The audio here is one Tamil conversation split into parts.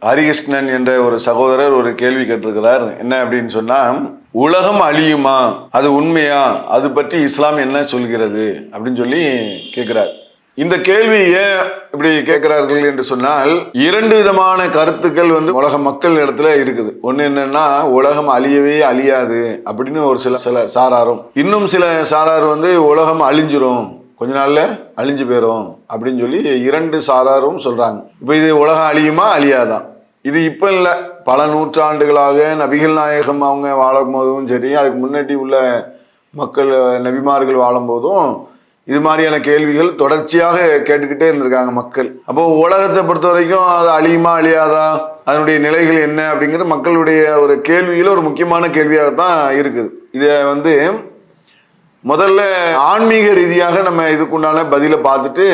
ஹரிகிருஷ்ணன் என்ற ஒரு சகோதரர் ஒரு கேள்வி கேட்டிருக்கிறார். என்ன அப்படின்னு சொன்னா, உலகம் அழியுமா, அது உண்மையா, அது பற்றி இஸ்லாம் என்ன சொல்கிறது அப்படின்னு சொல்லி கேட்கிறார். இந்த கேள்வி ஏன் இப்படி கேட்கிறார்கள் என்று சொன்னால், இரண்டு விதமான கருத்துக்கள் உலக மக்கள் இடத்துல இருக்குது. ஒண்ணு என்னன்னா, உலகம் அழியவே அழியாது அப்படின்னு ஒரு சில சாராரும், இன்னும் சில சாரார் உலகம் அழிஞ்சிரும், கொஞ்ச நாள்ல அழிஞ்சு போயிரும் அப்படின்னு சொல்லி இரண்டு சாராரும் சொல்றாங்க. இப்ப இது உலகம் அழியுமா அழியாதான், இது இப்ப இல்ல, பல நூற்றாண்டுகளாக நபிகள் நாயகம் அவங்க வாழும் போதும் சரி, அதுக்கு முன்னாடி உள்ள மக்கள் நபிமார்கள் வாழும் போதும் இது மாதிரியான கேள்விகள் தொடர்ச்சியாக கேட்டுக்கிட்டே இருந்திருக்காங்க மக்கள். அப்போ உலகத்தை பொறுத்த வரைக்கும் அது அழியுமா அழியாதா, அதனுடைய நிலைகள் என்ன அப்படிங்கிறது மக்களுடைய ஒரு கேள்வியில ஒரு முக்கியமான கேள்வியாகத்தான் இருக்குது. இதை முதல்ல ஆன்மீக ரீதியாக நம்ம இதுக்குண்டான பதிலை பார்த்துட்டு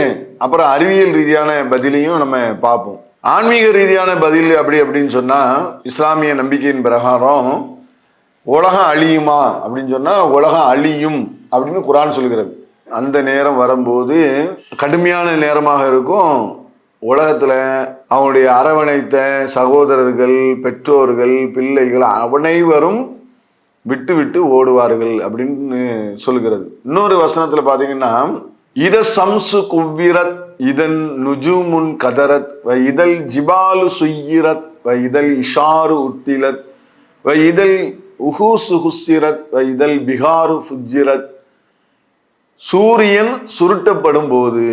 அப்புறம் அறிவியல் ரீதியான பதிலையும் நம்ம பார்ப்போம். ஆன்மீக ரீதியான பதில் அப்படின்னு சொன்னா, இஸ்லாமிய நம்பிக்கையின் பிரகாரம் உலகம் அழியுமா அப்படின்னு சொன்னா உலகம் அழியும் அப்படின்னு குர்ஆன் சொல்கிறது. அந்த நேரம் வரும்போது கடுமையான நேரமாக இருக்கும். உலகத்துல அவனுடைய அரவணைத்த சகோதரர்கள், பெற்றோர்கள், பிள்ளைகள் அனைவரும் விட்டு விட்டு ஓடுவார்கள் அப்படின்னு சொல்கிறது. இன்னொரு வசனத்துல பாத்தீங்கன்னா, இத சம்சு குவ்விரத் இதன் நுஜூமுன் கதரத் வ இதழ் ஜிபாலு சுய்யிரத் வ இதழ் இஷாரு உத்திலத் வ இதழ் உஹூசு ஹுஸ்ஸிரத் வ இதழ் பிஹாரு ஃபுஜ்ஜிரத். சூரியன் சுருட்டப்படும் போது,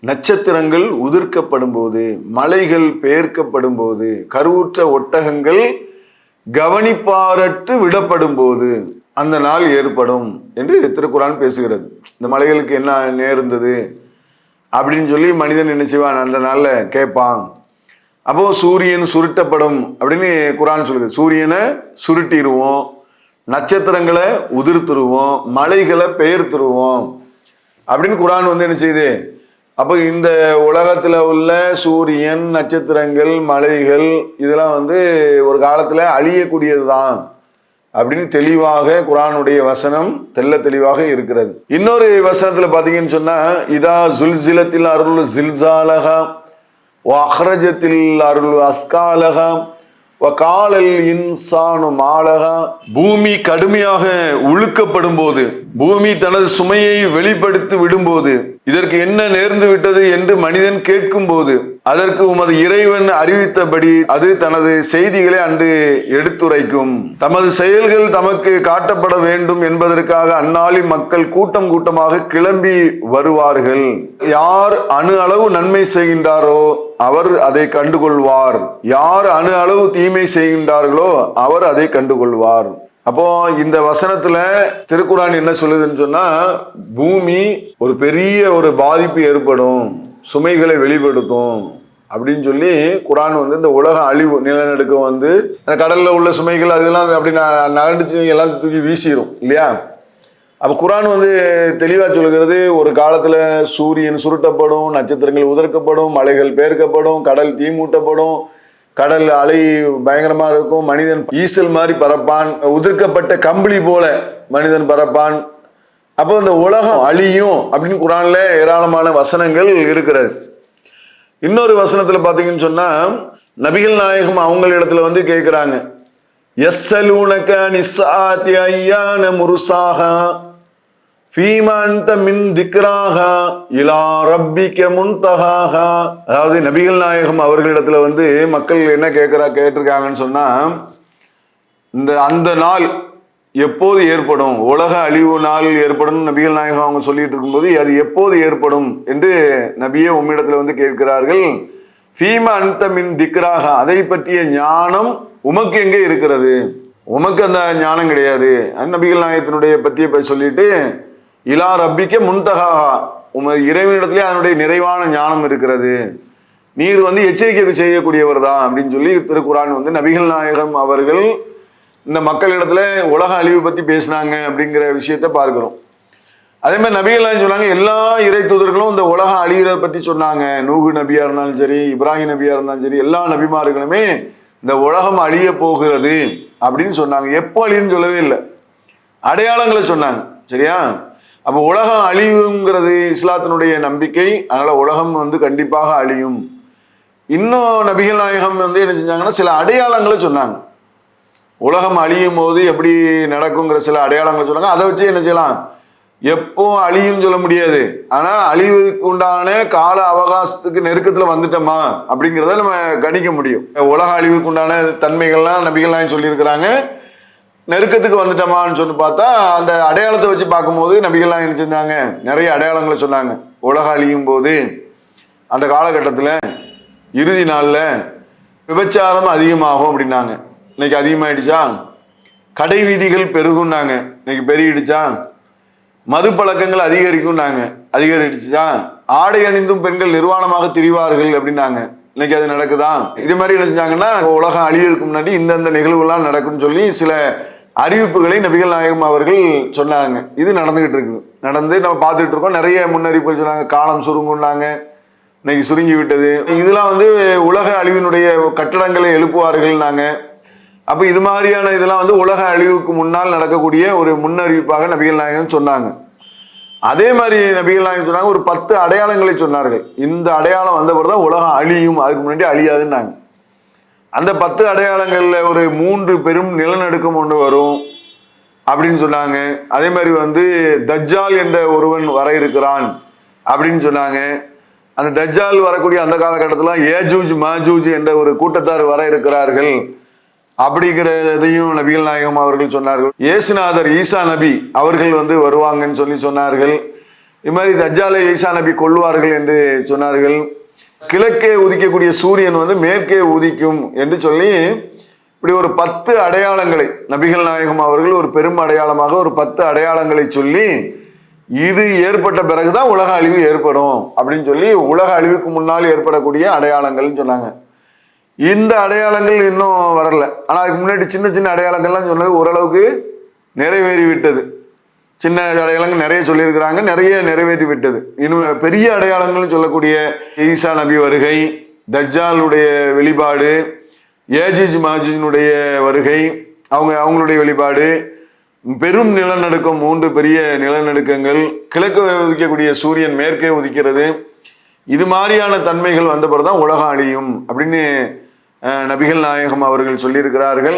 நட்சத்திரங்கள் உதிர்க்கப்படும் போது, மலைகள் பெயர்க்கப்படும் போது, கருவுற்ற ஒட்டகங்கள் கவனிப்பாரற்று விடப்படும் போது அந்த நாள் ஏற்படும் என்று திருக்குர்ஆன் பேசுகிறது. இந்த மலைகளுக்கு என்ன நேர்ந்தது அப்படின்னு சொல்லி மனிதன் என்ன செய்வான், அந்த நாள்ல கேட்பான். அப்போ சூரியன் சுருட்டப்படும் அப்படின்னு குர்ஆன் சொல்லுது. சூரியனை சுருட்டிடுவோம், நட்சத்திரங்களை உதிர்த்துருவோம், மலைகளை பெயர்த்துருவோம் அப்படின்னு குர்ஆன் என்ன செய்யுது. அப்போ இந்த உலகத்துல உள்ள சூரியன், நட்சத்திரங்கள், மலைகள் இதெல்லாம் ஒரு காலத்துல அழியக்கூடியது தான் அப்படின்னு தெளிவாக குர்ஆனுடைய வசனம் தெல்ல தெளிவாக இருக்கிறது. இன்னொரு வசனத்துல பாத்தீங்கன்னு சொன்னா, இதா ஜுல்சிலத்தில் அருள் ஜில்சாலஹா வ அஹ்ரஜத்தில் அருள் அஸ்காலஹா வ காலல் இன்சானு மாலஹா. பூமி கடுமையாக உழுக்கப்படும் போது, பூமி தனது சுமையை வெளிப்படுத்தி விடும்போது, இதற்கு என்ன நேர்ந்து விட்டது என்று மனிதன் கேட்கும் போது, அதற்கு உமது இறைவன் அறிவித்தபடி அது தனது செய்திகளை அன்று எடுத்துரைக்கும். தமது செயல்கள் தமக்கு காட்டப்பட வேண்டும் என்பதற்காக அந்நாளில் மக்கள் கூட்டம் கூட்டமாக கிளம்பி வருவார்கள். யார் அணு அளவு நன்மை செய்கின்றாரோ அவர் அதை கண்டுகொள்வார், யார் அணு அளவு தீமை செய்கின்றார்களோ அவர் அதை கண்டுகொள்வார். அப்போ இந்த வசனத்துல திருக்குர்ஆன் என்ன சொல்லுதுன்னு சொன்னா, பூமி ஒரு பெரிய ஒரு பாதிப்பு ஏற்படும், சுமைகளை வெளிப்படுத்தும் அப்படின்னு சொல்லி குர்ஆன் இந்த உலக அழிவு, நிலநடுக்கம் கடல்ல உள்ள சுமைகள் அதெல்லாம் அப்படி நகர்ந்துச்சு எல்லாம் தூக்கி வீசிடும் இல்லையா. அப்ப குர்ஆன் தெளிவா சொல்கிறது, ஒரு காலத்துல சூரியன் சுருட்டப்படும், நட்சத்திரங்கள் உதிர்க்கப்படும், மலைகள் பெயர்க்கப்படும், கடல் தீமூட்டப்படும், கடல் அலை பயங்கரமா இருக்கும், மனிதன் ஈசல் மாதிரி பறப்பான், உதிர்க்கப்பட்ட கம்பளி போல மனிதன் பறப்பான். அப்போ இந்த உலகம் அழியும் அப்படின்னு குர்ஆன்ல ஏராளமான வசனங்கள் இருக்கிறது. இன்னொரு வசனத்துல பாத்தீங்கன்னு சொன்னா, நபிகள் நாயகம் அவங்களிடத்துல கேட்கிறாங்க, யஸ்ஸலூனக நிஸ்ஸாத்தி அய்யான முர்சாஹா ஃபீமா அன்த மின் திக்ராஹா இலா ரப்பிக முன்தஹாஹா. அதாவது நபிகள் நாயகம் அவர்களிடத்துல மக்கள் என்ன கேட்டிருக்காங்கன்னு சொன்னா, அந்த நாள் எப்போது ஏற்படும், உலக அழிவு நாள் ஏற்படும் நபிகள் நாயகம் அவங்க சொல்லிட்டு இருக்கும்போது, அது எப்போது ஏற்படும் என்று நபியே உம்மிடத்துல கேட்கிறார்கள். ஃபீமா அன்த மின் திக்ராஹா, அதை பற்றிய ஞானம் உமக்கு எங்கே இருக்கிறது, உமக்கு அந்த ஞானம் கிடையாது. நபிகள் நாயகத்தினுடைய பற்றிய சொல்லிட்டு, இலா ரப்பிக்க முன்தஹாஹா, உமது இறைவனிடத்திலே அதனுடைய நிறைவான ஞானம் இருக்கிறது, நீர் எச்சரிக்கை செய்யக்கூடியவர் தான் அப்படின்னு சொல்லி திருக்குர்ஆன் நபிகள் நாயகம் அவர்கள் இந்த மக்களிடத்துல உலக அழிவு பத்தி பேசினாங்க அப்படிங்கிற விஷயத்த பார்க்கிறோம். அதே மாதிரி நபிகள் நாயகம் சொன்னாங்க, எல்லா இறை தூதர்களும் இந்த உலகம் அழிகிறத பத்தி சொன்னாங்க. நூஹு நபியா இருந்தாலும் சரி, இப்ராஹிம் நபியா இருந்தாலும் சரி, எல்லா நபிமார்களுமே இந்த உலகம் அழிய போகிறது அப்படின்னு சொன்னாங்க. எப்போ அழியுன்னு சொல்லவே இல்லை, அடையாளங்களை சொன்னாங்க. சரியா? அப்போ உலகம் அழியுங்கிறது இஸ்லாத்தினுடைய நம்பிக்கை. அதனால உலகம் கண்டிப்பாக அழியும். இன்னும் நபிகள் நாயகம் வந்து என்ன செஞ்சாங்கன்னா சில அடையாளங்களை சொன்னாங்க. உலகம் அழியும் போது எப்படி நடக்குங்கிற சில அடையாளங்களை சொன்னாங்க. அதை வச்சு என்ன செய்யலாம், எப்போ அழியும் சொல்ல முடியாது, ஆனா அழிவுக்கு உண்டான கால அவகாசத்துக்கு நெருக்கத்துல வந்துட்டோமா அப்படிங்கிறத நம்ம கணிக்க முடியும். உலக அழிவுக்கு உண்டான தன்மைகள்லாம் நபிகள் நாயகம் சொல்லியிருக்கிறாங்க. நெருக்கத்துக்கு வந்துட்டோமான்னு சொல்லி பார்த்தா அந்த அடையாளத்தை வச்சு பார்க்கும்போது நபிகள் நாயகம் என்ன செஞ்சாங்க, நிறைய அடையாளங்களை சொன்னாங்க. உலக அழியும் போது அந்த காலகட்டத்தில் இறுதி நாளில் விபச்சாரம் அதிகமாகும் அப்படின்னாங்க. இன்னைக்கு அதிகமாயிடுச்சா? கடை வீதிகள் பெருகும்னாங்க, இன்னைக்கு பெருகிடுச்சா? மது பழக்கங்கள் அதிகரிக்கும்னாங்க, அதிகரிடுச்சா? ஆடை அணிந்தும் பெண்கள் நிர்வாணமாக திரிவார்கள் அப்படின்னாங்க, இன்னைக்கு அது நடக்குதா? இது மாதிரி என்ன செஞ்சாங்கன்னா உலகம் அழியறதுக்கு முன்னாடி இந்தந்த நிகழ்வுலாம் நடக்கும்னு சொல்லி சில அறிவிப்புகளை நபிகள் நாயகம் அவர்கள் சொன்னாங்க. இது நடந்துகிட்டு இருக்குது, நடந்து நம்ம பார்த்துட்டு இருக்கோம். நிறைய முன்னறிவிப்புகள் சொன்னாங்க. காலம் சுருங்குன்னாங்க, இன்னைக்கு சுருங்கி விட்டது. இதெல்லாம் வந்து உலக அழிவினுடைய கட்டடங்களை எழுப்புவார்கள்னாங்க. அப்போ இது மாதிரியான இதெல்லாம் வந்து உலக அழிவுக்கு முன்னால் நடக்கக்கூடிய ஒரு முன்னறிவிப்பாக நபிகள் நாயகம் சொன்னாங்க. அதே மாதிரி நபிகள் நாயகம் சொன்னாங்க, ஒரு 10 அடையாளங்களை சொன்னார்கள். இந்த அடையாளம் வந்த பிறகு தான் உலகம் அழியும், அதுக்கு முன்னாடி அழியாதுன்னாங்க. அந்த 10 அடையாளங்கள்ல ஒரு 3 பெரும் நிலநடுக்கம் ஒன்று வரும் அப்படின்னு சொன்னாங்க. அதே மாதிரி வந்து தஜ்ஜால் என்ற ஒருவன் வர இருக்கிறான் அப்படின்னு சொன்னாங்க. அந்த தஜ்ஜால் வரக்கூடிய அந்த காலகட்டத்தில் ஏஜூஜ் மாஜூஜ் என்ற ஒரு கூட்டத்தார் வர இருக்கிறார்கள் அப்படிங்கிறதையும் நபிகள் நாயகம் அவர்கள் சொன்னார்கள். இயேசுநாதர் ஈசா நபி அவர்கள் வந்து வருவாங்கன்னு சொல்லி சொன்னார்கள். இது மாதிரி தஜ்ஜாலை ஈசா நபி கொல்லுவார்கள் என்று சொன்னார்கள். கிழக்கே உதிக்கக்கூடிய சூரியன் வந்து மேற்கே உதிக்கும் என்று சொல்லி இப்படி ஒரு 10 அடையாளங்களை நபிகள் நாயகம் அவர்கள் ஒரு பெரும் அடையாளமாக ஒரு 10 அடையாளங்களை சொல்லி இது ஏற்பட்ட பிறகுதான் உலக அழிவு ஏற்படும் அப்படின்னு சொல்லி உலக அழிவுக்கு முன்னால் ஏற்படக்கூடிய அடையாளங்கள்னு சொன்னாங்க. இந்த அடையாளங்கள் இன்னும் வரல. ஆனால் அதுக்கு முன்னாடி சின்ன சின்ன அடையாளங்கள்லாம் சொன்னது ஓரளவுக்கு நிறைவேறி விட்டது. சின்ன அடையாளங்கள் நிறைய சொல்லியிருக்கிறாங்க, நிறைய நிறைவேற்றி விட்டது. இன்னும் பெரிய அடையாளங்கள்னு சொல்லக்கூடிய ஈசா நபி வருகை, தஜ்ஜாலுடைய வெளிப்பாடு, ஏஜூஜ் மாஜூஜினுடைய வருகை, அவங்களுடைய வெளிப்பாடு, பெரும் நிலநடுக்கம், 3 பெரிய நிலநடுக்கங்கள், கிழக்கு உதிக்கக்கூடிய சூரியன் மேற்கே உதிக்கிறது, இது மாதிரியான தன்மைகள் வந்த பிறகுதான் உலகம் அழியும் அப்படின்னு நபிகள் நாயகம் அவர்கள் சொல்லியிருக்கிறார்கள்.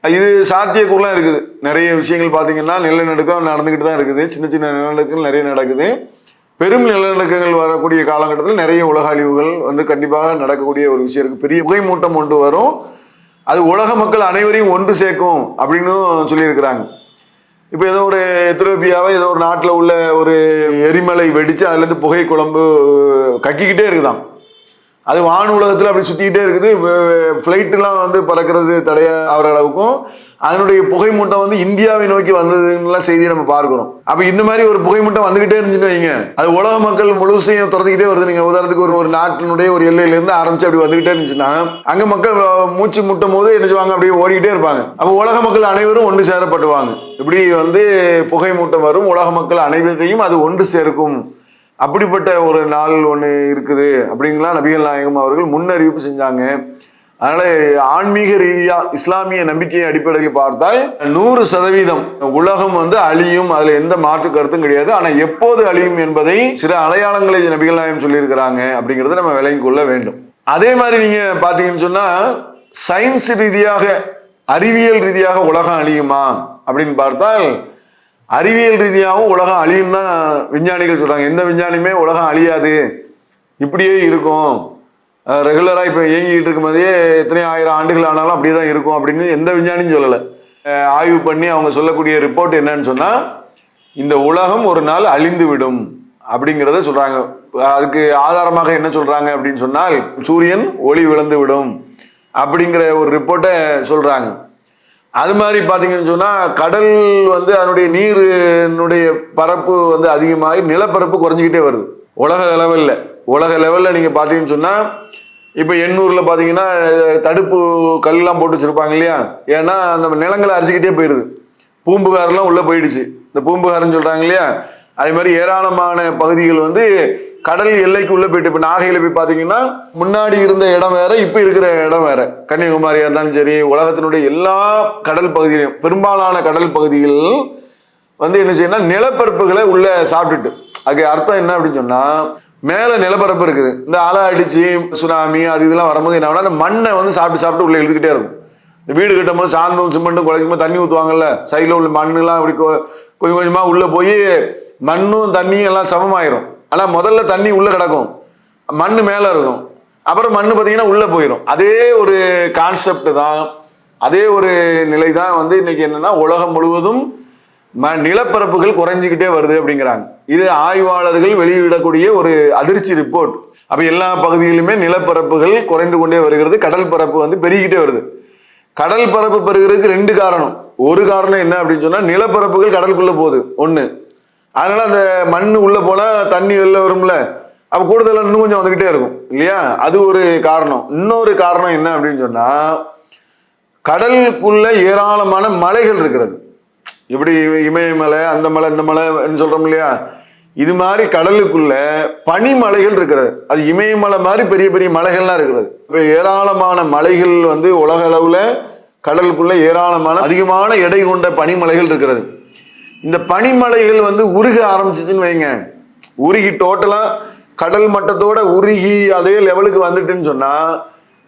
இது சாத்தியக்கூறலாம் இருக்குது. நிறைய விஷயங்கள் பார்த்தீங்கன்னா நிலநடுக்கம் நடந்துக்கிட்டு தான் இருக்குது. சின்ன சின்ன நிலநடுக்கங்கள் நிறைய நடக்குது. பெரும் நிலநடுக்கங்கள் வரக்கூடிய காலகட்டத்தில் நிறைய உலக அழிவுகள் வந்து கண்டிப்பாக நடக்கக்கூடிய ஒரு விஷயம் இருக்குது. பெரிய புகை மூட்டம் ஒன்று வரும், அது உலக மக்கள் அனைவரையும் ஒன்று சேர்க்கும் அப்படின்னு சொல்லியிருக்கிறாங்க. இப்போ ஏதோ ஒரு எத்தியோப்பியாவை ஏதோ ஒரு நாட்டில் உள்ள ஒரு எரிமலை வெடித்து அதுலேருந்து புகை குழம்பு கக்கிக்கிட்டே இருக்குதான். அது வான் உலகத்தில் அப்படி சுற்றிக்கிட்டே இருக்குது. ஃப்ளைட்டுலாம் வந்து பறக்கிறது தடையாகிற அளவுக்கும் அதனுடைய புகை மூட்டம் வந்து இந்தியாவை நோக்கி வந்ததுலாம் செய்தியை நம்ம பார்க்கிறோம். அப்போ இந்த மாதிரி ஒரு புகை மூட்டம் வந்துகிட்டே இருந்துச்சுன்னு வைங்க, அது உலக மக்கள் முழுசையும் துரத்துக்கிட்டே வருது. நீங்கள் உதாரணத்துக்கு ஒரு நாட்டினுடைய ஒரு எல்லையிலேருந்து ஆரம்பிச்சு அப்படி வந்துகிட்டே இருந்துச்சுன்னா அங்கே மக்கள் மூச்சு முட்டும் போது என்ன செய்வாங்க, அப்படியே ஓடிக்கிட்டே இருப்பாங்க. அப்போ உலக மக்கள் அனைவரும் ஒன்று சேரப்பட்டுவாங்க. இப்படி வந்து புகை மூட்டம் வரும், உலக மக்கள் அனைவரையும் அது ஒன்று சேர்க்கும். அப்படிப்பட்ட ஒரு நாள் ஒன்று இருக்குது அப்படிங்கலாம் நபிகள் நாயகம் அவர்கள் முன்னறிவிப்பு செஞ்சாங்க. அதனால ஆன்மீக ரீதியா இஸ்லாமிய நம்பிக்கை அடிப்படையில் பார்த்தால் 100% உலகம் வந்து அழியும், அதுல எந்த மாற்று கருத்தும் கிடையாது. ஆனா எப்போது அழியும் என்பதை சில அடையாளங்களை நபிகள் நாயகம் சொல்லியிருக்கிறாங்க அப்படிங்கிறத நம்ம விளங்கிக் கொள்ள வேண்டும். அதே மாதிரி நீங்க பாத்தீங்கன்னு சொன்னா சயின்ஸ் ரீதியாக அறிவியல் ரீதியாக உலகம் அழியுமா அப்படின்னு பார்த்தால் அறிவியல் ரீதியாகவும் உலகம் அழியும் தான் விஞ்ஞானிகள் சொல்றாங்க. எந்த விஞ்ஞானியுமே உலகம் அழியாது, இப்படியே இருக்கும், ரெகுலராக இப்போ இயங்கிட்டு இருக்கும் போதே எத்தனை ஆயிரம் ஆண்டுகள் ஆனாலும் அப்படியே தான் இருக்கும் அப்படின்னு எந்த விஞ்ஞானியும் சொல்லலை. ஆய்வு பண்ணி அவங்க சொல்லக்கூடிய ரிப்போர்ட் என்னன்னு சொன்னால் இந்த உலகம் ஒரு நாள் அழிந்து விடும் அப்படிங்கிறத சொல்கிறாங்க. அதுக்கு ஆதாரமாக என்ன சொல்கிறாங்க அப்படின்னு சொன்னால் சூரியன் ஒளி விழுந்து விடும் அப்படிங்கிற ஒரு ரிப்போர்ட்டை சொல்கிறாங்க. அது மாதிரி பார்த்தீங்கன்னு சொன்னால் கடல் வந்து அதனுடைய நீரினுடைய பரப்பு வந்து அதிகமாகி நிலப்பரப்பு குறைஞ்சிக்கிட்டே வருது உலக லெவலில் நீங்கள் பார்த்தீங்கன்னு சொன்னால் இப்போ எண்ணூரில் பார்த்தீங்கன்னா தடுப்பு கல்லாம் போட்டு வச்சுருப்பாங்க இல்லையா, ஏன்னா அந்த நிலங்களை அரிச்சிக்கிட்டே போயிடுது, பூம்புகாரெல்லாம் உள்ளே போயிடுச்சு. இந்த பூம்புகார்னு சொல்கிறாங்க இல்லையா, அதே மாதிரி ஏராளமான பகுதிகள் வந்து கடல் எல்லைக்கு உள்ளே போயிட்டு, இப்போ நாகையில் போய் பார்த்தீங்கன்னா முன்னாடி இருந்த இடம் வேற, இப்போ இருக்கிற இடம் வேற. கன்னியாகுமரியாக இருந்தாலும் சரி, உலகத்தினுடைய எல்லா கடல் பகுதியிலையும் பெரும்பாலான கடல் பகுதிகள் வந்து என்ன செய்யணும்னா நிலப்பரப்புகளை உள்ள சாப்பிட்டுட்டு, அதுக்கு அர்த்தம் என்ன அப்படின்னு சொன்னால் மேலே நிலப்பரப்பு இருக்குது. இந்த அலை அடிச்சு சுனாமி அது இதெல்லாம் வரும்போது என்ன ஆகுனா அந்த மண்ணை வந்து சாப்பிட்டு சாப்பிட்டு உள்ள எழுதுக்கிட்டே இருக்கும். இந்த வீடு கட்டும் போது சாந்தும் சிமெண்ட்டும் குறைக்கும் போது தண்ணி ஊற்றுவாங்கல்ல, சைடில் உள்ள மண்ணெலாம் அப்படி கொஞ்சம் கொஞ்சமாக உள்ளே போய் மண்ணும் தண்ணியும் எல்லாம் சமமாயிரும். ஆனால் முதல்ல தண்ணி உள்ளே கிடக்கும், மண் மேலே இருக்கும், அப்புறம் மண் பார்த்தீங்கன்னா உள்ளே போயிடும். அதே ஒரு கான்செப்ட் தான், அதே ஒரு நிலை தான் வந்து இன்னைக்கு என்னன்னா உலகம் முழுவதும் நிலப்பரப்புகள் குறைஞ்சிக்கிட்டே வருது அப்படிங்கிறாங்க. இது ஆய்வாளர்கள் வெளியிடக்கூடிய ஒரு அதிர்ச்சி ரிப்போர்ட். அப்போ எல்லா பகுதியிலுமே நிலப்பரப்புகள் குறைந்து கொண்டே வருகிறது, கடல் பரப்பு வந்து பெருகிட்டே வருது. கடல் பரப்பு பெருகிறதுக்கு ரெண்டு காரணம். ஒரு காரணம் என்ன அப்படின்னு சொன்னா நிலப்பரப்புகள் கடலுக்குள்ள போகுது ஒண்ணு, அதனால அந்த மண் உள்ள போனா தண்ணி வெளில வரும்ல, அப்ப கூடுதலா இன்னும் கொஞ்சம் வந்துகிட்டே இருக்கும் இல்லையா, அது ஒரு காரணம். இன்னொரு காரணம் என்ன அப்படின்னு சொன்னா கடலுக்குள்ள ஏராளமான மலைகள் இருக்கிறது. இப்படி இமயமலை அந்த மலை இந்த மலைன்னு சொல்றோம் இல்லையா, இது மாதிரி கடலுக்குள்ள பனிமலைகள் இருக்கிறது. அது இமயமலை மாதிரி பெரிய பெரிய மலைகள்லாம் இருக்கிறது. இப்போ ஏராளமான மலைகள் வந்து உலக அளவுல கடலுக்குள்ள ஏராளமான அதிகமான எடை கொண்ட பனிமலைகள் இருக்கிறது. இந்த பனிமலைகள் வந்து உருக ஆரம்பிச்சிச்சுன்னு வைங்க, உருகி டோட்டலா கடல் மட்டத்தோட உருகி அதே லெவலுக்கு வந்துட்டுன்னு சொன்னா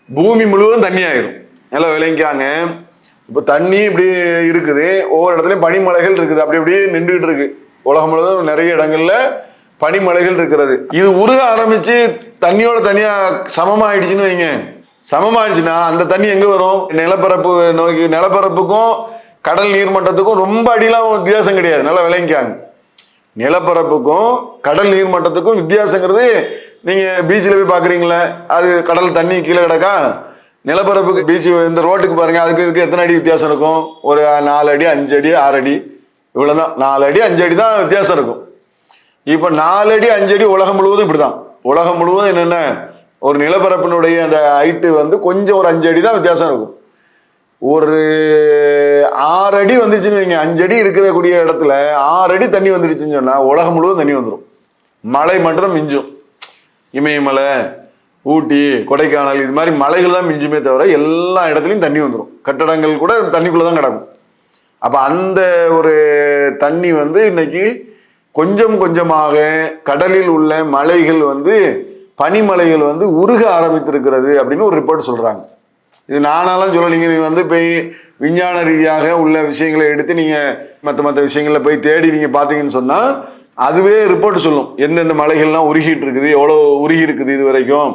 பூமி முழுவதும் தண்ணி ஆயிரும். எல்லாம் விளங்கிக்காங்க. இப்போ தண்ணி இப்படி இருக்குது, ஒவ்வொரு இடத்துலையும் பனிமலைகள் இருக்குது, அப்படி அப்படியே நின்றுகிட்டு இருக்கு. உலகம் முழுவதும் நிறைய இடங்கள்ல பனிமலைகள் இருக்கிறது. இது உருக ஆரம்பிச்சு தண்ணியோட தனியா சமமாயிடுச்சுன்னு வைங்க, சமமாயிடுச்சுன்னா அந்த தண்ணி எங்க வரும், நிலப்பரப்பு நோக்கி. நிலப்பரப்புக்கும் கடல் நீர்மட்டத்துக்கும் ரொம்ப அடியெல்லாம் வித்தியாசம் கிடையாது, நல்லா விளங்கிக்காங்க. நிலப்பரப்புக்கும் கடல் நீர்மட்டத்துக்கும் வித்தியாசங்கிறது நீங்க பீச்சில் போய் பாக்குறீங்களே, அது கடல் தண்ணி கீழே கிடக்கா, நிலப்பரப்புக்கு பீச் இந்த ரோட்டுக்கு பாருங்க, அதுக்கு இதுக்கு எத்தனை அடி வித்தியாசம் இருக்கும், ஒரு 4 அடி 5 அடி 6 அடி இவ்வளவுதான், 4 அடி 5 அடி தான் வித்தியாசம் இருக்கும். இப்ப 4 அடி 5 அடி உலகம் முழுவதும் இப்படிதான். உலகம் முழுவதும் என்னென்ன ஒரு நிலப்பரப்பினுடைய அந்த ஹைட்டு வந்து கொஞ்சம் ஒரு 5 அடி தான் வித்தியாசம் இருக்கும். ஒரு 6 அடி வந்துருச்சுன்னு வைங்க, 5 அடி இருக்கக்கூடிய இடத்துல 6 அடி தண்ணி வந்துருச்சுன்னு சொன்னா உலகம் முழுவதும் தண்ணி வந்துடும். மலை மட்டும் தான் மிஞ்சும். இமயமலை, ஊட்டி, கொடைக்கானல் இது மாதிரி மலைகள் தான் மிஞ்சுமே தவிர எல்லா இடத்துலையும் தண்ணி வந்துடும். கட்டடங்கள் கூட தண்ணிக்குள்ள தான் கிடக்கும். அப்ப அந்த ஒரு தண்ணி வந்து இன்னைக்கு கொஞ்சம் கொஞ்சமாக கடலில் உள்ள மலைகள் வந்து பனிமலைகள் வந்து உருக ஆரம்பித்திருக்கிறது அப்படின்னு ஒரு ரிப்போர்ட் சொல்றாங்க. இது நானாலும் சொல்லலைங்க, நீங்க வந்து போய் விஞ்ஞான ரீதியாக உள்ள விஷயங்களை எடுத்து நீங்க மற்ற விஷயங்கள போய் தேடி நீங்க பாத்தீங்கன்னு சொன்னா அதுவே ரிப்போர்ட் சொல்லும், எந்தெந்த மலைகள்லாம் உருகிட்டு இருக்குது, எவ்வளோ உருகி இருக்குது இது வரைக்கும்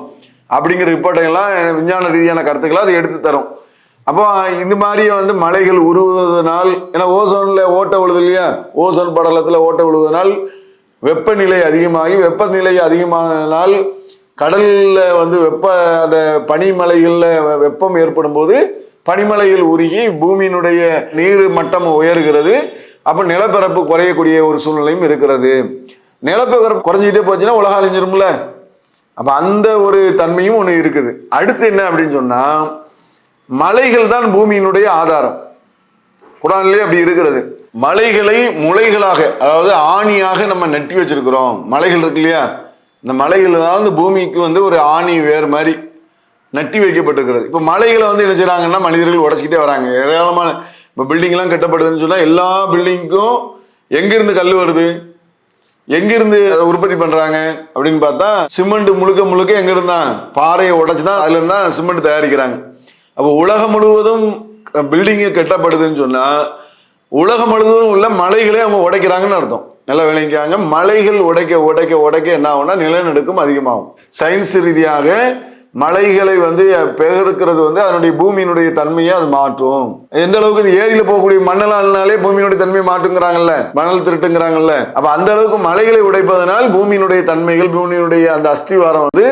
அப்படிங்கிற ரிப்போர்ட்டையெல்லாம் விஞ்ஞான ரீதியான கருத்துக்களை அது எடுத்து தரும். அப்போ இந்த மாதிரி வந்து மலைகள் உருவதனால், ஏன்னா ஓசோன்ல ஓட்டை விழுது இல்லையா, ஓசோன் படலத்தில் ஓட்டை விழுவதனால் வெப்பநிலை அதிகமாகி, வெப்பநிலை அதிகமானதுனால் கடல்ல வந்து அந்த பனிமலைகளில் வெப்பம் ஏற்படும் போது பனிமலைகள் உருகி பூமியினுடைய நீர் மட்டம் உயர்கிறது. அப்போ நிலப்பரப்பு குறையக்கூடிய ஒரு சூழ்நிலையும் இருக்கிறது. நிலப்பரப்பு குறைஞ்சிக்கிட்டே போச்சுன்னா உலகம் அழிஞ்சிரும்ல. அப்போ அந்த ஒரு தன்மையும் ஒன்று இருக்குது. அடுத்து என்ன அப்படின்னு சொன்னா மலைகள் தான் பூமியினுடைய ஆதாரம். குரான்லயே அப்படி இருக்கிறது. மலைகளை முளைகளாக, அதாவது ஆணியாக நம்ம நட்டி வச்சிருக்கிறோம். மலைகள் இருக்கு இல்லையா, இந்த மலைகள் தான் இந்த பூமிக்கு வந்து ஒரு ஆணி வேர் மாதிரி நட்டி வைக்கப்பட்டிருக்கிறது. இப்போ மலைகளை வந்து என்ன செய்யறாங்கன்னா மனிதர்கள் உடச்சிக்கிட்டே வராங்க. ஏராளமான இப்போ பில்டிங்லாம் கட்டப்படுதுன்னு சொன்னா எல்லா பில்டிங்க்கும் எங்கிருந்து கல் வருது, எங்கிருந்து அதை உற்பத்தி பண்றாங்க அப்படின்னு பார்த்தா சிமெண்ட் முழுக்க முழுக்க எங்க இருந்தா பாறையை உடைச்சுதான் அதுல இருந்தா சிமெண்ட் தயாரிக்கிறாங்க. அப்போ உலகம் முழுவதும் பில்டிங்கு கட்டப்படுதுன்னு சொன்னா உலகம் முழுவதும் உள்ள மலைகளே அவங்க உடைக்கிறாங்கன்னு அர்த்தம். நல்லா விளங்கிக்காங்க. மலைகள் உடைக்க உடைக்க உடைக்க என்ன ஆகும்னா நிலநடுக்கம் அதிகமாகும். சயின்ஸ் ரீதியாக மலைகளை வந்து பெருக்கிறது வந்து அதனுடைய பூமியினுடைய தன்மையை அது மாற்றும். எந்த அளவுக்கு இந்த ஏரியில போகக்கூடிய மண்ணலாலே பூமியினுடைய தன்மையை மாற்றுங்கிறாங்கல்ல, மணல் திருட்டுங்கிறாங்கல்ல. அப்ப அந்த அளவுக்கு மலைகளை உடைப்பதனால் பூமியினுடைய தன்மைகள், பூமியினுடைய அந்த அஸ்திவாரம் வந்து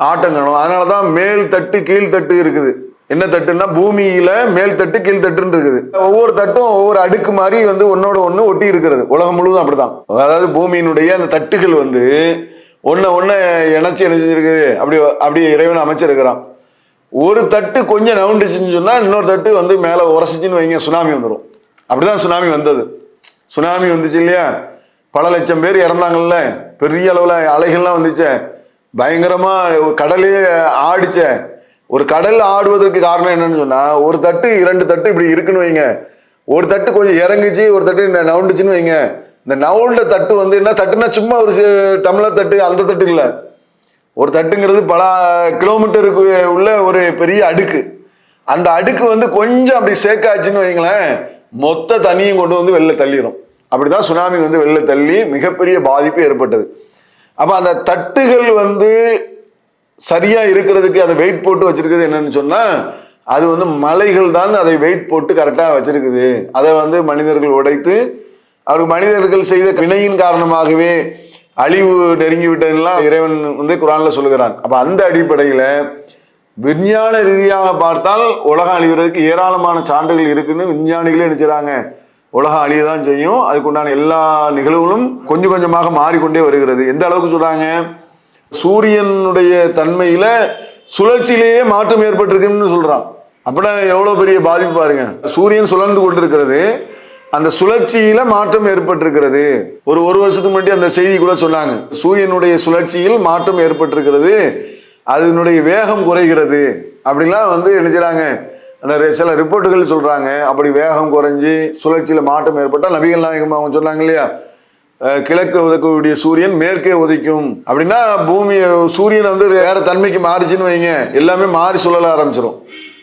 ஆட்டங்கணும். அதனாலதான் மேல் தட்டு கீழ் தட்டு இருக்குது. என்ன தட்டுன்னா பூமியில மேல் தட்டு கீழ் தட்டுன்னு இருக்குது. ஒவ்வொரு தட்டும் ஒவ்வொரு அடுக்கு மாதிரி வந்து ஒன்னோட ஒண்ணு ஒட்டி இருக்கிறது. உலகம் முழுவதும் அப்படிதான். அதாவது பூமியினுடைய அந்த தட்டுகள் வந்து ஒன்னு இணைச்சு இருக்குது. அப்படி இறைவன் அமைச்சிருக்கிறான். ஒரு தட்டு கொஞ்சம் நவுண்டுச்சுன்னு சொன்னா இன்னொரு தட்டு வந்து மேல உரசிச்சுன்னு வைங்க, சுனாமி வந்துடும். அப்படிதான் சுனாமி வந்தது. சுனாமி வந்துச்சு இல்லையா, பல லட்சம் பேர் இறந்தாங்கல்ல, பெரிய அளவுல அலைகள்லாம் வந்துச்சே, பயங்கரமா கடலே ஆடிச்ச. ஒரு கடல் ஆடுவதற்கு காரணம் என்னன்னு சொன்னா ஒரு தட்டு 2 தட்டு இப்படி இருக்குன்னு வைங்க, ஒரு தட்டு கொஞ்சம் இறங்குச்சு, ஒரு தட்டு நவுண்டுச்சுன்னு வைங்க, இந்த நவுண்ட தட்டு வந்து என்ன தட்டுனா சும்மா ஒரு டம்ளர் தட்டு, அந்த தட்டு இல்லை. ஒரு தட்டுங்கிறது பல கிலோமீட்டருக்கு உள்ள ஒரு பெரிய அடுக்கு. அந்த அடுக்கு வந்து கொஞ்சம் அப்படி சேக்காச்சுன்னு வைங்களேன், மொத்த தண்ணியும் கொண்டு வந்து வெளில தள்ளிடும். அப்படிதான் சுனாமி வந்து வெளில தள்ளி மிகப்பெரிய பாதிப்பு ஏற்பட்டது. அப்ப அந்த தட்டுகள் வந்து சரியா இருக்கிறதுக்கு அதை வெயிட் போட்டு வச்சிருக்கிறது என்னன்னு சொன்னா, அது வந்து மலைகள் தான் அதை வெயிட் போட்டு கரெக்டா வச்சிருக்குது. அதை வந்து மனிதர்கள் உடைத்து, அவருக்கு மனிதர்கள் செய்த வினையின் காரணமாகவே அழிவு நெருங்கி விட்டதெல்லாம் இறைவன் வந்து குரான்ல சொல்லுகிறான். அப்ப அந்த அடிப்படையில விஞ்ஞான ரீதியாக பார்த்தால் உலகம் அழிவதற்கு ஏராளமான சான்றுகள் இருக்குன்னு விஞ்ஞானிகளே நினைச்சாங்க. உலகம் அழியதான் செய்யும், அதுக்குண்டான எல்லா நிகழ்வுகளும் கொஞ்சம் கொஞ்சமாக மாறிக்கொண்டே வருகிறது. எந்த அளவுக்கு சொல்றாங்க, சூரியனுடைய தன்மையில சுழற்சியிலேயே மாற்றம் ஏற்பட்டிருக்குன்னு சொல்றான். அப்படின்னா எவ்வளவு பெரிய பாதிப்பு பாருங்க. சூரியன் சுழன்று கொண்டிருக்கிறது, அந்த சுழற்சியில மாற்றம் ஏற்பட்டிருக்கிறது. ஒரு வருஷத்துக்கு முன்னாடி அந்த செய்தி கூட சொன்னாங்க, சூரியனுடைய சுழற்சியில் மாற்றம் ஏற்பட்டிருக்கிறது, அதனுடைய வேகம் குறைகிறது அப்படிலாம் வந்து என்ன செய்றாங்க, அந்த சில ரிப்போர்ட்டுகள் சொல்றாங்க. அப்படி வேகம் குறைஞ்சி சுழற்சியில மாற்றம் ஏற்பட்டால் நபிகள் நாயகம் அவங்க சொன்னாங்க இல்லையா, கிழக்கு உதிக்கக்கூடிய சூரியன் மேற்கே உதிக்கும் அப்படின்னா பூமி சூரியன் வந்து வேற தன்மைக்கு மாறிச்சுன்னு வைங்க, எல்லாமே மாறி சுழல ஆரம்பிச்சிடும்.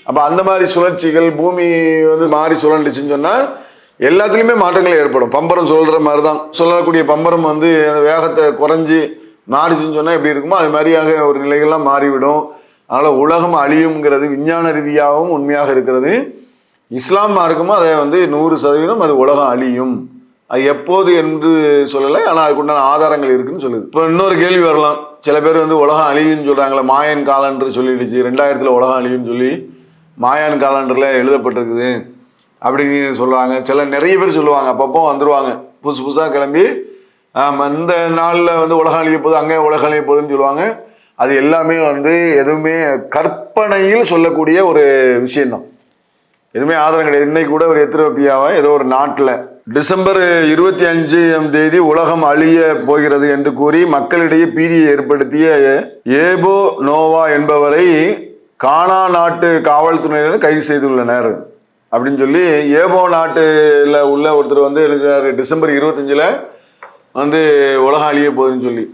அப்ப அந்த மாதிரி சுழற்சிகள் பூமி வந்து மாறி சுழண்டுச்சுன்னு சொன்னா எல்லாத்துலேயுமே மாற்றங்கள் ஏற்படும். பம்பரம் சொல்ற மாதிரி தான், சொல்லக்கூடிய பம்பரம் வந்து வேகத்தை குறைஞ்சி மாறிச்சுன்னு சொன்னால் எப்படி இருக்குமோ அது மாதிரியாக ஒரு நிலைகள்லாம் மாறிவிடும். அதனால் உலகம் அழியுங்கிறது விஞ்ஞான ரீதியாகவும் உண்மையாக இருக்கிறது. இஸ்லாம் மார்க்கமும் அதை வந்து 100% அது உலகம் அழியும். அது எப்போது என்று சொல்லலை, ஆனால் அதுக்குண்டான ஆதாரங்கள் இருக்குன்னு சொல்லுது. இப்போ இன்னொரு கேள்வி வரலாம், சில பேர் வந்து உலகம் அழியுன்னு சொல்கிறாங்களே, மாயன் காலண்டர் சொல்லிடுச்சு 2000 உலகம் அழியுன்னு சொல்லி மாயான் காலண்டரில் எழுதப்பட்டிருக்குது அப்படின்னு சொல்லுவாங்க. நிறைய பேர் சொல்லுவாங்க, அப்பப்போ வந்துடுவாங்க புதுசு புதுசாக கிளம்பி இந்த நாளில் வந்து உலகம் அழிய போகுது, அங்கே உலகம் அழிய போகுதுன்னு சொல்லுவாங்க. அது எல்லாமே வந்து எதுவுமே கற்பனையில் சொல்லக்கூடிய ஒரு விஷயம்தான், எதுவுமே ஆதாரம் கிடையாது. இன்னைக்கு கூட ஒரு எத்தியோப்பியாவை ஏதோ ஒரு நாட்டில் டிசம்பர் 25 உலகம் அழிய போகிறது என்று கூறி மக்களிடையே பீதியை ஏற்படுத்திய ஏபோ நோவா என்பவரை கானா நாட்டு காவல்துறையினர் கைது செய்துள்ளனர் அப்படின்னு சொல்லி, ஏபோ நாட்டில் உள்ள ஒருத்தர் வந்து எழுதினார் டிசம்பர் 25 வந்து உலகம் அழிய போகுதுன்னு சொல்லி.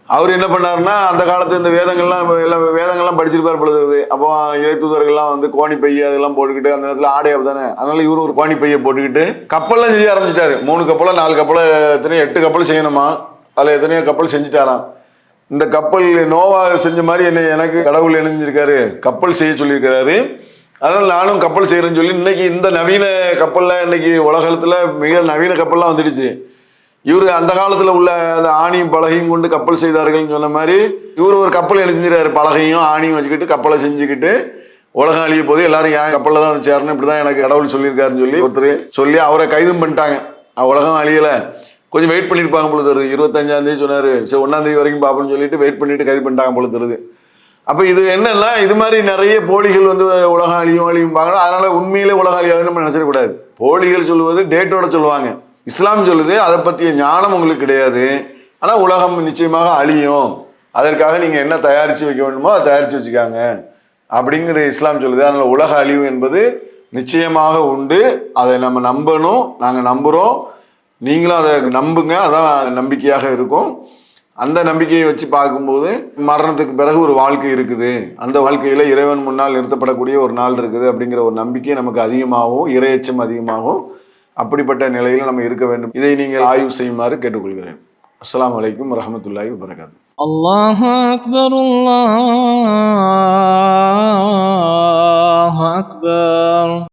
அவர் என்ன பண்ணாருன்னா, அந்த காலத்து இந்த வேதங்கள்லாம் படிச்சிருப்பார் பொழுது. அப்போ இறைத்தூதர்கள்லாம் வந்து கோணி பைய அதெல்லாம் போட்டுக்கிட்டு, அந்த நேரத்தில் ஆடை தானே, அதனால இவரு ஒரு கோணி பையை போட்டுக்கிட்டு கப்பல்லாம் செய்ய ஆரம்பிச்சிட்டாரு. 3 கப்பலை 4 கப்பலை எத்தனையோ 8 கப்பல் செய்யணுமா, அதில் எத்தனையோ கப்பல் செஞ்சுட்டாராம். இந்த கப்பல் நோவா செஞ்ச மாதிரி எனக்கு கடவுள் இணைஞ்சிருக்காரு, கப்பல் செய்ய சொல்லியிருக்கிறாரு, அதனால நானும் கப்பல் செய்யறேன்னு சொல்லி இன்னைக்கு இந்த நவீன கப்பல்லாம் இன்னைக்கு உலகத்துல மிக நவீன கப்பல்லாம் வந்துடுச்சு. இவரு அந்த காலத்துல உள்ள அந்த ஆணியும் பலகையும் கொண்டு கப்பல் செய்தார்கள்னு சொன்ன மாதிரி இவர் ஒரு கப்பல் எழுந்திராரு, பலகையும் ஆணியும் வச்சுக்கிட்டு கப்பலை செஞ்சுக்கிட்டு உலகம் அழிய போது எல்லாரும் ஏன் கப்பலில் தான் வந்து சேரணும், இப்படிதான் எனக்கு கடவுள் சொல்லியிருக்காருன்னு சொல்லி ஒருத்தர் சொல்லி அவரை கைதும் பண்ணிட்டாங்க. உலகம் அழியல, கொஞ்சம் வெயிட் பண்ணியிருப்பாங்க போல தருது. 25 சொன்னாரு, சரி 1 வரைக்கும் பார்ப்போம்னு சொல்லிட்டு வெயிட் பண்ணிட்டு கைது பண்ணிட்டாங்க போல தருது. அப்ப இது என்னன்னா, இது மாதிரி நிறைய போலிகள் வந்து உலகம் அழியும்பாங்க. அதனால உண்மையிலே உலகம் அழியாதுன்னு நம்ம நினைச்சிடக்கூடாது. போலிகள் சொல்லுவது டேட்டோட சொல்லுவாங்க. இஸ்லாம் சொல்லுது அதை பற்றிய ஞானம் உங்களுக்கு கிடையாது, ஆனால் உலகம் நிச்சயமாக அழியும், அதற்காக நீங்கள் என்ன தயாரித்து வைக்க வேண்டுமோ அதை தயாரித்து வச்சுக்காங்க அப்படிங்கிற இஸ்லாம் சொல்லுது. அதனால் உலக அழிவு என்பது நிச்சயமாக உண்டு, அதை நம்ம நம்பணும், நாங்கள் நம்புகிறோம், நீங்களும் அதை நம்புங்க, அதான் நம்பிக்கையாக இருக்கும். அந்த நம்பிக்கையை வச்சு பார்க்கும்போது மரணத்துக்கு பிறகு ஒரு வாழ்க்கை இருக்குது, அந்த வாழ்க்கையில் இறைவன் முன்னால் நிறுத்தப்படக்கூடிய ஒரு நாள் இருக்குது அப்படிங்கிற ஒரு நம்பிக்கை நமக்கு அதிகமாகவும் இறையச்சம் அதிகமாகவும், அப்படிப்பட்ட நிலையில் நம்ம இருக்க வேண்டும். இதை நீங்கள் ஆய்வு செய்யுமாறு கேட்டுக்கொள்கிறேன். அஸ்ஸலாமு அலைக்கும் வரஹ்மத்துல்லாஹி வபரகாத்துஹு. அல்லாஹு அக்பர், அல்லாஹு அக்பர்.